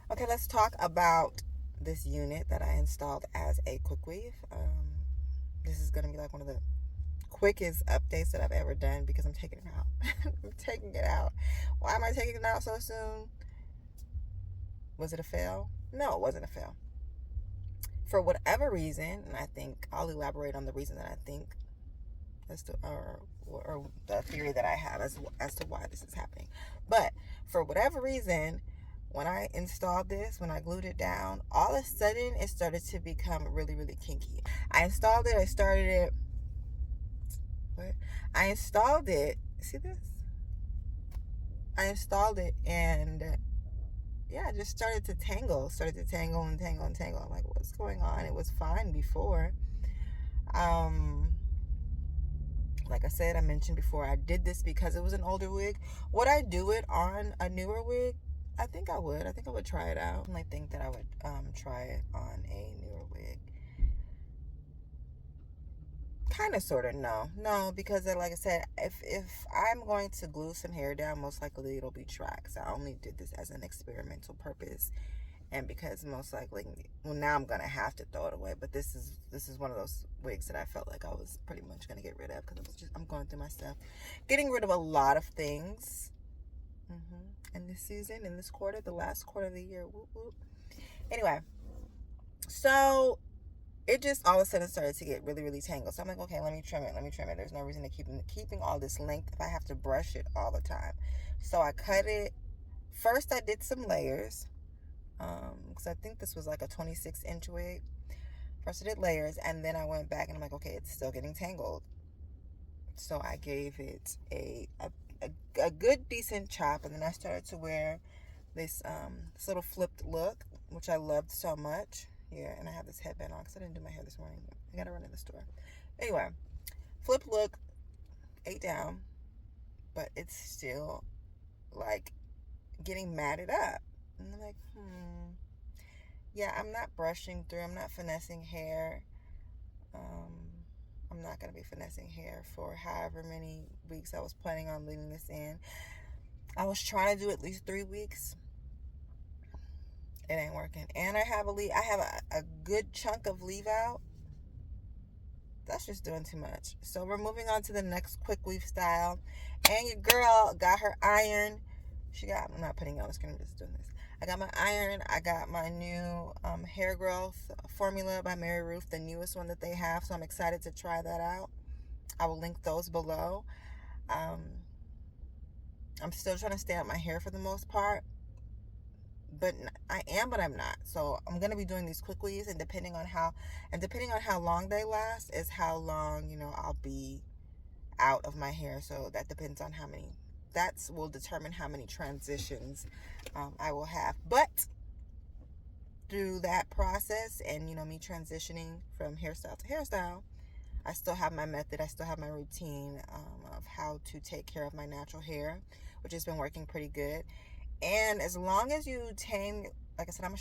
Okay, let's talk about this unit that I installed as a quick weave. This is going to be like one of the quickest updates that I've ever done because I'm taking it out. I'm taking it out. Why am I taking it out so soon? Was it a fail? No, it wasn't a fail. For whatever reason, and I think I'll elaborate on the reason that I think as to, or the theory that I have as to why this is happening. But for whatever reason, when I installed this, when I glued it down, all of a sudden it started to become really, really kinky. I installed it. I started it. What? I installed it. See this? I installed it, and yeah, it just started to tangle. Started to tangle and tangle and tangle. I'm like, what's going on? It was fine before. Um, like I said, I mentioned before, I did this because it was an older wig. Would I do it on a newer wig? I think I would. I think I would try it out. I think that I would try it on a newer wig. Kind of, sort of, no, because like I said, if I'm going to glue some hair down, most likely it'll be tracks. I only did this as an experimental purpose, and because most likely, well, now I'm gonna have to throw it away. But this is one of those wigs that I felt like I was pretty much gonna get rid of because I'm going through my stuff, getting rid of a lot of things. In this season, in this quarter, the last quarter of the year. Whoop, whoop. Anyway, so it just all of a sudden started to get really, really tangled. So I'm like, okay, let me trim it. There's no reason to keeping all this length if I have to brush it all the time. So I cut it. First, I did some layers because I think this was like a 26-inch wig. First, I did layers, and then I went back and I'm like, okay, it's still getting tangled. So I gave it a good, decent chop, and then I started to wear this little flipped look, which I loved so much. Yeah, and I have this headband on because I didn't do my hair this morning. I gotta run to the store. Anyway, flipped look, 8 down, but it's still like getting matted up. And I'm like, yeah, I'm not brushing through. I'm not finessing hair. I'm not gonna be finessing hair for however many weeks I was planning on leaving this in. I was trying to do at least 3 weeks. It ain't working. And I have a good chunk of leave out. That's just doing too much. So we're moving on to the next quick weave style. And your girl got her iron. I'm not putting it on the screen, I'm just doing this. I got my iron. I got my new hair growth formula by Mary Ruth, the newest one that they have. So I'm excited to try that out. I will link those below. I'm still trying to stay out my hair for the most part. But I'm not. So I'm gonna be doing these quick weaves, and depending on how long they last is how long I'll be out of my hair. So that depends on how many. That will determine how many transitions I will have. But through that process, and me transitioning from hairstyle to hairstyle, I still have my method. I still have my routine of how to take care of my natural hair, which has been working pretty good. And as long as you tame, like I said, I'm a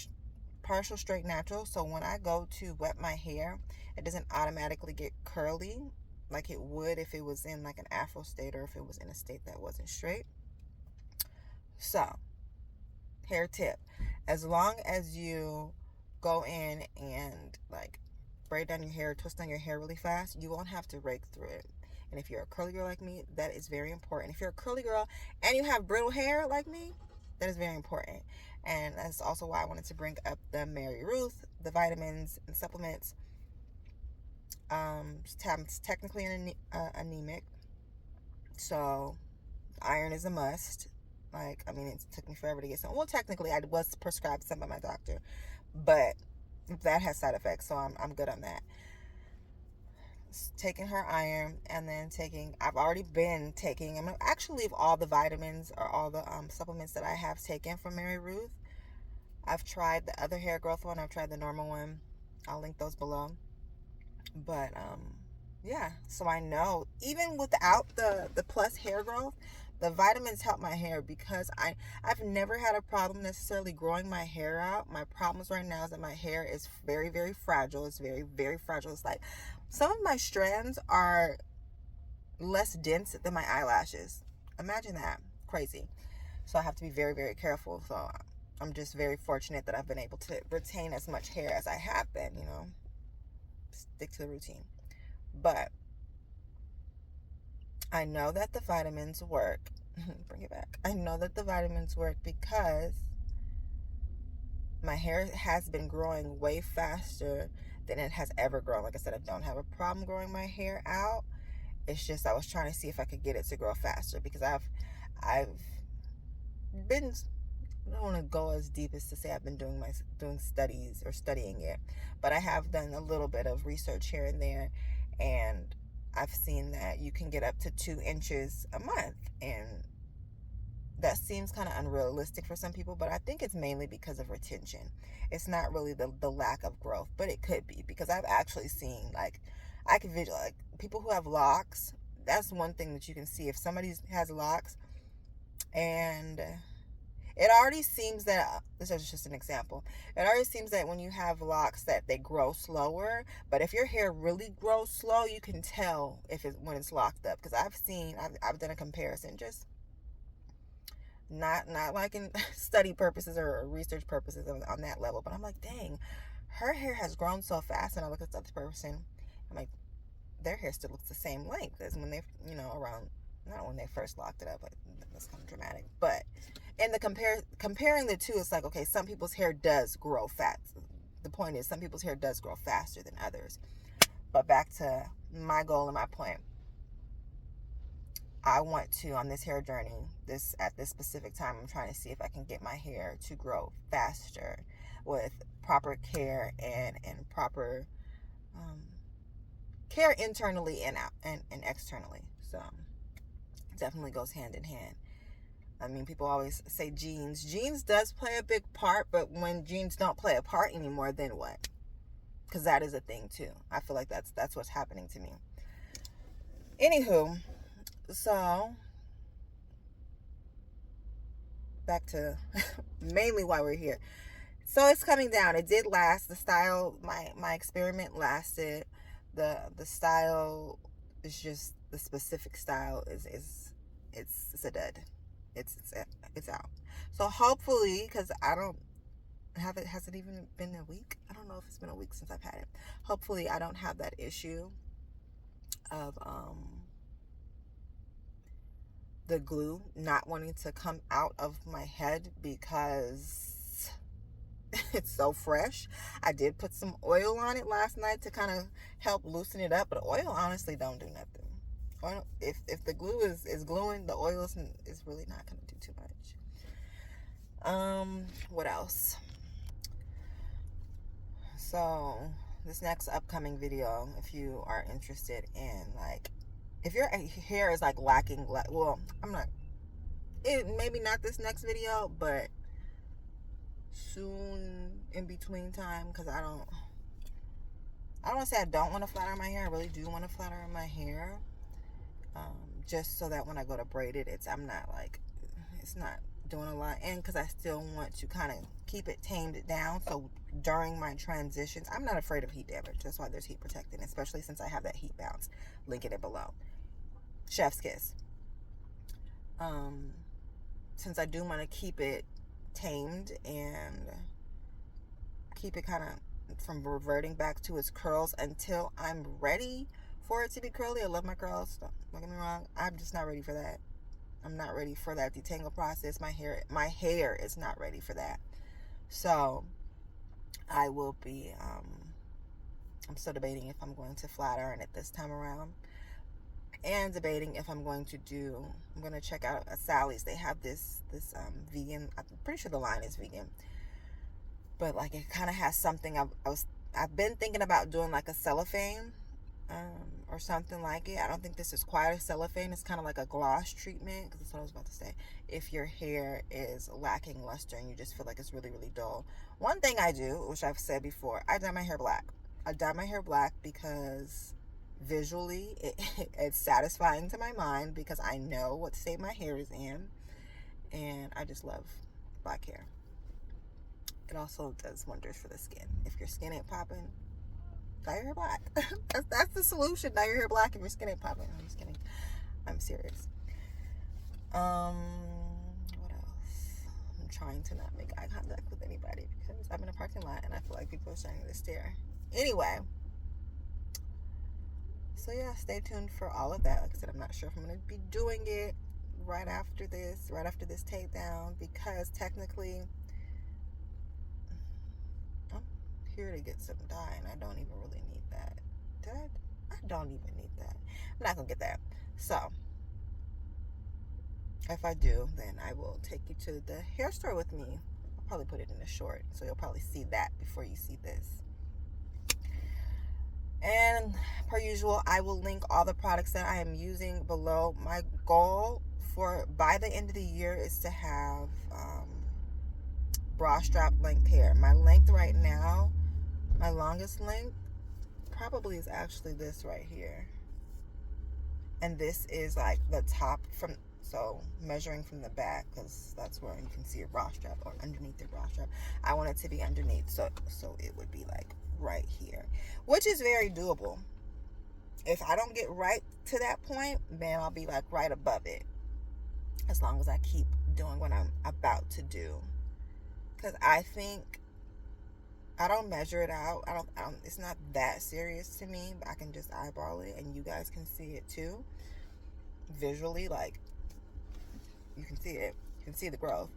partial straight natural. So when I go to wet my hair, it doesn't automatically get curly like it would if it was in like an afro state or if it was in a state that wasn't straight. So, hair tip. As long as you go in and like braid down your hair, twist down your hair really fast, you won't have to rake through it. And if you're a curly girl like me, that is very important. If you're a curly girl and you have brittle hair like me, that is very important. And that's also why I wanted to bring up the Mary Ruth, the vitamins and supplements. I'm technically anemic, so iron is a must. Like, I mean, it took me forever to get some. Well, technically, I was prescribed some by my doctor, but that has side effects, so I'm good on that. Taking her iron, and then I've already been taking, I'm gonna actually leave all the vitamins or all the supplements that I have taken from Mary Ruth. I've tried the other hair growth one. I've tried the normal one. I'll link those below. But yeah, so I know even without the plus hair growth, the vitamins help my hair because I've never had a problem necessarily growing my hair out. My problems right now is that my hair is very, very fragile. It's very, very fragile. It's like some of my strands are less dense than my eyelashes. Imagine that. Crazy. So I have to be very, very careful. So I'm just very fortunate that I've been able to retain as much hair as I have been, you know, stick to the routine. But I know that the vitamins work. Bring it back. I know that the vitamins work because my hair has been growing way faster than it has ever grown. Like I said, I don't have a problem growing my hair out. It's just I was trying to see if I could get it to grow faster because I've been, I don't want to go as deep as to say I've been doing studies or studying it, but I have done a little bit of research here and there, and I've seen that you can get up to 2 inches a month, and that seems kind of unrealistic for some people, but I think it's mainly because of retention. It's not really the lack of growth, but it could be because I've actually seen, like, I can visualize, like, people who have locks. That's one thing that you can see. If somebody has locks, and it already seems that, this is just an example, it already seems that when you have locks that they grow slower, but if your hair really grows slow, you can tell if it's when it's locked up, because I've done a comparison, just not like in study purposes or research purposes on that level, but I'm like, dang, her hair has grown so fast, and I look at the other person, I'm like, their hair still looks the same length as when they, you know, around, not when they first locked it up, but that's kind of dramatic, but in the comparing the two, it's like, okay, some people's hair does grow fast. The point is, some people's hair does grow faster than others. But back to my goal and my point, I want to, on this hair journey, at this specific time, I'm trying to see if I can get my hair to grow faster with proper care and proper care internally and out and externally. So definitely goes hand in hand. I mean, people always say genes. Genes does play a big part, but when genes don't play a part anymore, then what? Because that is a thing too. I feel like that's what's happening to me. Anywho, so back to mainly why we're here. So it's coming down. It did last. The style, my experiment lasted. The style is just, the specific style is it's a dud. It's out. So hopefully, because I don't have it, has it even been a week? I don't know if it's been a week since I've had it. Hopefully I don't have that issue of the glue not wanting to come out of my head because it's so fresh. I did put some oil on it last night to kind of help loosen it up, but oil honestly don't do nothing. Oil, if the glue is gluing, the oil is really not going to do too much. What else? So this next upcoming video, if you are interested in, like, if your hair is like lacking, well, maybe not this next video, but soon in between time, because I don't want to say I don't want to flat iron my hair. I really do want to flat iron my hair, just so that when I go to braid it, it's not doing a lot, and because I still want to kind of keep it tamed down, so during my transitions, I'm not afraid of heat damage. That's why there's heat protectant, especially since I have that heat bounce. Link in it below. Chef's kiss. Since I do want to keep it tamed and keep it kind of from reverting back to its curls until I'm ready for it to be curly. I love my curls, don't get me wrong. I'm just not ready for that. I'm not ready for that detangle process. My hair is not ready for that. So I will be, I'm still debating if I'm going to flat iron it this time around, and debating if I'm going to check out Sally's. They have this vegan, I'm pretty sure the line is vegan, but like it kind of has something. I've been thinking about doing like a cellophane, or something like it. I don't think this is quite a cellophane. It's kind of like a gloss treatment, because that's what I was about to say. If your hair is lacking luster and you just feel like it's really, really dull. One thing I do, which I've said before, I dye my hair black. I dye my hair black because visually it's satisfying to my mind, because I know what state my hair is in, and I just love black hair. It also does wonders for the skin. If your skin ain't popping, dye your hair black. that's the solution. Dye your hair black if your skin ain't popping. I'm just kidding. I'm serious. What else? I'm trying to not make eye contact with anybody because I'm in a parking lot and I feel like people are starting to stare. Anyway, so yeah, stay tuned for all of that. Like I said, I'm not sure if I'm going to be doing it right after this takedown, because technically I'm here to get some dye and I don't even really need that. I don't even need that. I'm not going to get that. So if I do, then I will take you to the hair store with me. I'll probably put it in a short, so you'll probably see that before you see this. And per usual, I will link all the products that I am using below. My goal for by the end of the year is to have bra strap length hair. My length right now, my longest length probably is actually this right here. And this is like the top from, so measuring from the back, because that's where you can see a bra strap, or underneath the bra strap. I want it to be underneath, so it would be like right here, which is very doable. If I don't get right to that point, then I'll be like right above it, as long as I keep doing what I'm about to do. Because I think I don't measure it out. I don't it's not that serious to me, but I can just eyeball it and you guys can see it too visually. Like, you can see it, you can see the growth.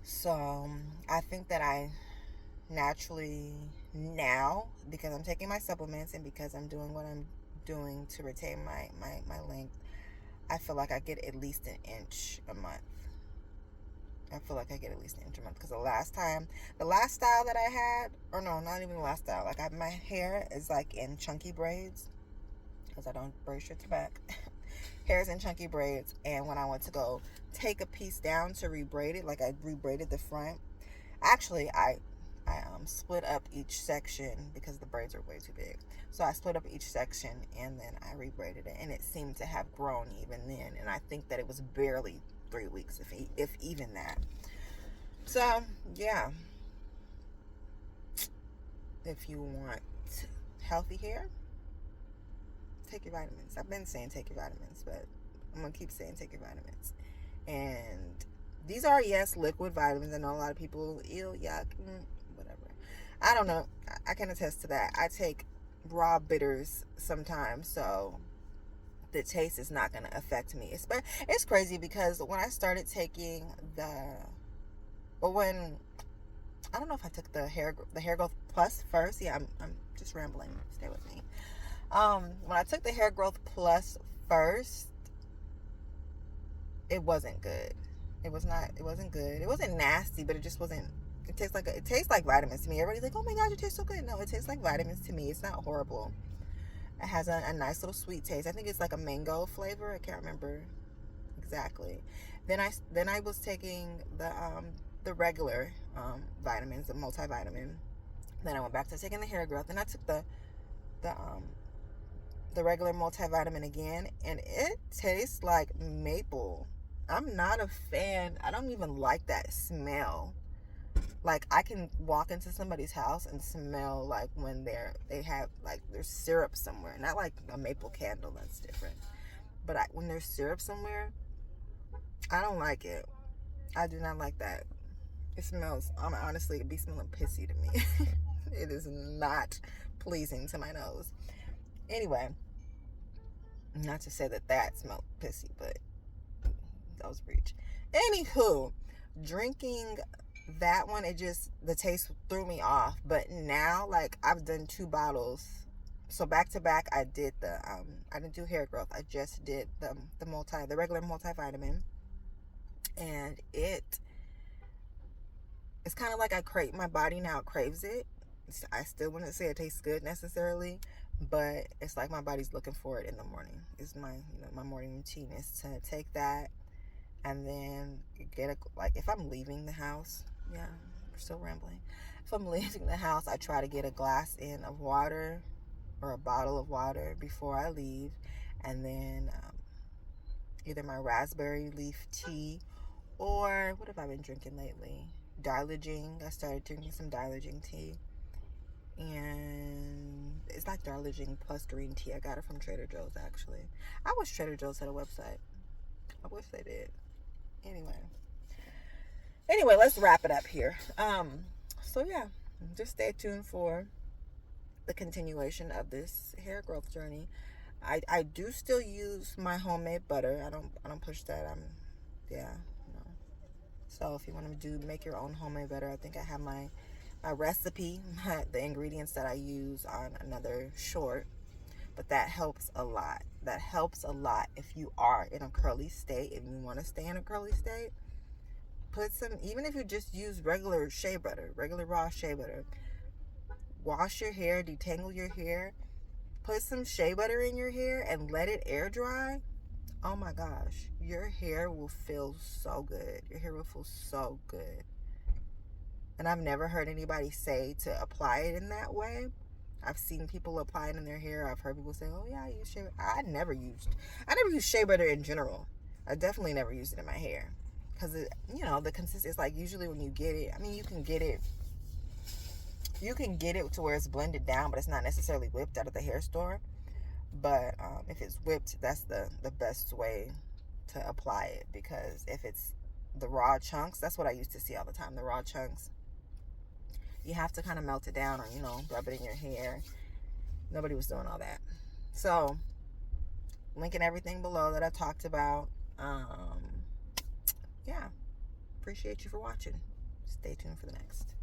So I think that I naturally now, because I'm taking my supplements and because I'm doing what I'm doing to retain my length, I feel like I get at least an inch a month. I feel like I get at least an inch a month, because the last style that I had, or no, not even the last style, like my hair is like in chunky braids, because I don't braid straight to back. Hair is in chunky braids, and when I went to go take a piece down to rebraid it, like I rebraided the front. Actually, I split up each section because the braids are way too big. So I split up each section and then I rebraided it, and it seemed to have grown even then. And I think that it was barely 3 weeks, if even that. So yeah, if you want healthy hair, take your vitamins. I've been saying take your vitamins, but I'm gonna keep saying take your vitamins. And these are, yes, liquid vitamins. I know a lot of people, ew, yuck, whatever. I don't know. I can attest to that. I take raw bitters sometimes, so the taste is not going to affect me. It's crazy, because when I started taking I don't know if I took the hair growth plus first. Yeah, I'm just rambling. Stay with me. When I took the hair growth plus first, it wasn't good. It wasn't good. It wasn't nasty, but it just wasn't. It tastes like vitamins to me. Everybody's like, oh my gosh, it tastes so good. No, it tastes like vitamins to me. It's not horrible. It has a nice little sweet taste. I think it's like a mango flavor. I can't remember exactly. Then I was taking the regular vitamins, the multivitamin. Then I went back to taking the hair growth. Then I took the regular multivitamin again, and it tastes like maple. I'm not a fan. I don't even like that smell. Like, I can walk into somebody's house and smell like when they have like there's syrup somewhere. Not like a maple candle, that's different. But when there's syrup somewhere, I don't like it. I do not like that. It smells, honestly, it'd be smelling pissy to me. It is not pleasing to my nose. Anyway, not to say that smelled pissy, but that was breach. Anywho, drinking that one, the taste threw me off. But now, like, I've done 2 bottles. So back to back, I did I didn't do hair growth. I just did the regular multivitamin. And it's kind of like my body now craves it. I still wouldn't say it tastes good necessarily, but it's like my body's looking for it in the morning. It's my morning routine is to take that and then if I'm leaving the house, yeah, we're still rambling. If I'm leaving the house, I try to get a glass of water or a bottle of water before I leave, and then either my raspberry leaf tea, or what have I been drinking lately? Darlaging. I started drinking some Darlaging tea, and it's like Darlaging plus green tea. I got it from Trader Joe's, actually. I wish Trader Joe's had a website. I wish they did. Anyway, Anyway, let's wrap it up here. So yeah, just stay tuned for the continuation of this hair growth journey. I do still use my homemade butter. I don't push that. Yeah, no. So if you want to make your own homemade butter, I think I have my recipe, the ingredients that I use on another short. But that helps a lot. That helps a lot if you are in a curly state. If you want to stay in a curly state, put some, even if you just use regular shea butter, regular raw shea butter, wash your hair, detangle your hair, put some shea butter in your hair and let it air dry. Oh my gosh, your hair will feel so good. Your hair will feel so good. And I've never heard anybody say to apply it in that way. I've seen people apply it in their hair. I've heard people say, "Oh yeah, I use shea butter." I never used shea butter in general. I definitely never used it in my hair because the consistency is like usually when you get it. I mean, you can get it to where it's blended down, but it's not necessarily whipped out of the hair store. But if it's whipped, that's the best way to apply it, because if it's the raw chunks, that's what I used to see all the time. The raw chunks, you have to kind of melt it down or rub it in your hair. Nobody was doing all that. So linking everything below that I talked about. Yeah, appreciate you for watching. Stay tuned for the next.